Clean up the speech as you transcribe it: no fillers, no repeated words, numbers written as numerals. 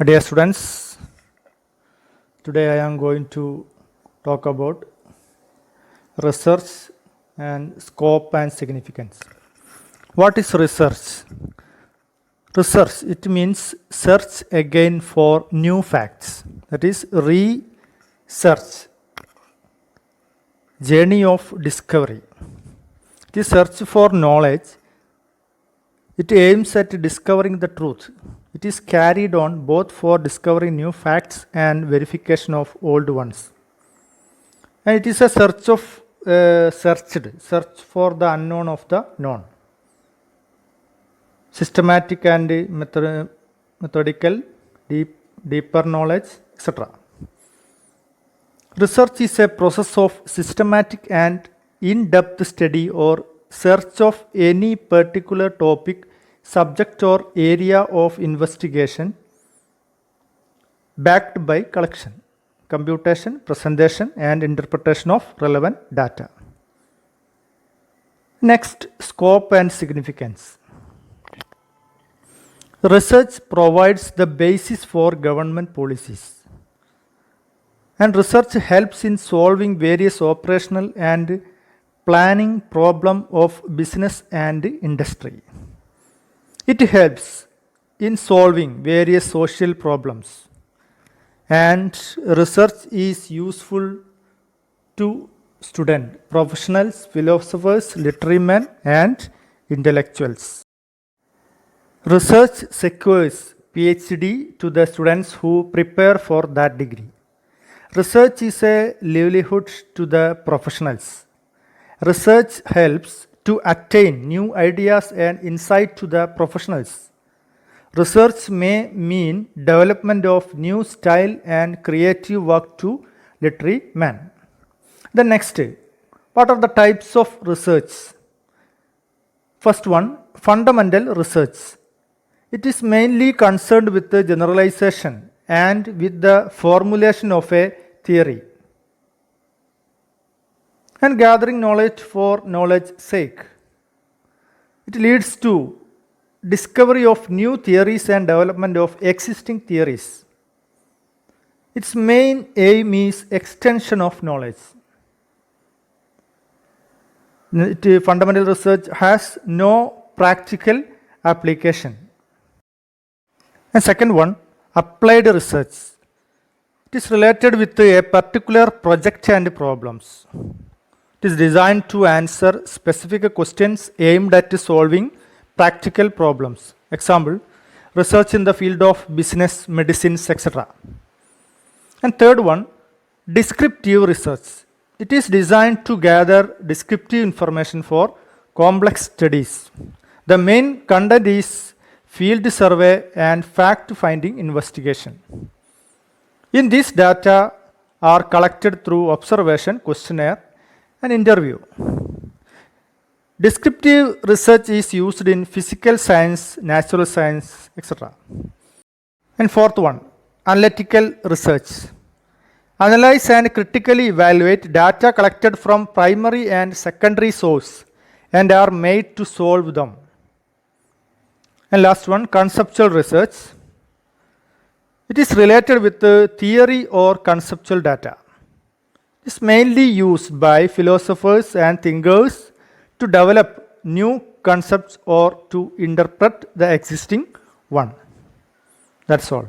Dear students, today I am going to talk about research and scope and significance. What is research? Research, it means search again for new facts. That is research, journey of discovery. It is search for knowledge. It aims at discovering the truth. It is carried on both for discovering new facts and verification of old ones. And it is a search for the unknown of the known. Systematic and methodical, deeper knowledge, etc. Research is a process of systematic and in-depth study or search of any particular topic, subject or area of investigation backed by collection, computation, presentation and interpretation of relevant data. Next, scope and significance. Research provides the basis for government policies, and research helps in solving various operational and planning problems of business and industry. It helps in solving various social problems, and research is useful to students, professionals, philosophers, literary and intellectuals. Research secures PhD to the students who prepare for that degree. Research is a livelihood to the professionals. Research helps to attain new ideas and insight to the professionals. Research may mean development of new style and creative work to literary men. The next, what are the types of research? First one, fundamental research. It is mainly concerned with the generalization and with the formulation of a theory and gathering knowledge for knowledge's sake. It leads to discovery of new theories and development of existing theories. Its main aim is extension of knowledge. Fundamental research has no practical application. And second one, applied research. It is related with a particular project and problems. It is designed to answer specific questions aimed at solving practical problems. Example, research in the field of business, medicines, etc. And third one, descriptive research. It is designed to gather descriptive information for complex studies. The main content is field survey and fact-finding investigation. In this, data are collected through observation, questionnaire, and interview. Descriptive research is used in physical science, natural science, etc. And fourth one, analytical research. Analyze and critically evaluate data collected from primary and secondary source and are made to solve them. And last one, conceptual research. It is related with the theory or conceptual data. It is mainly used by philosophers and thinkers to develop new concepts or to interpret the existing one. That's all.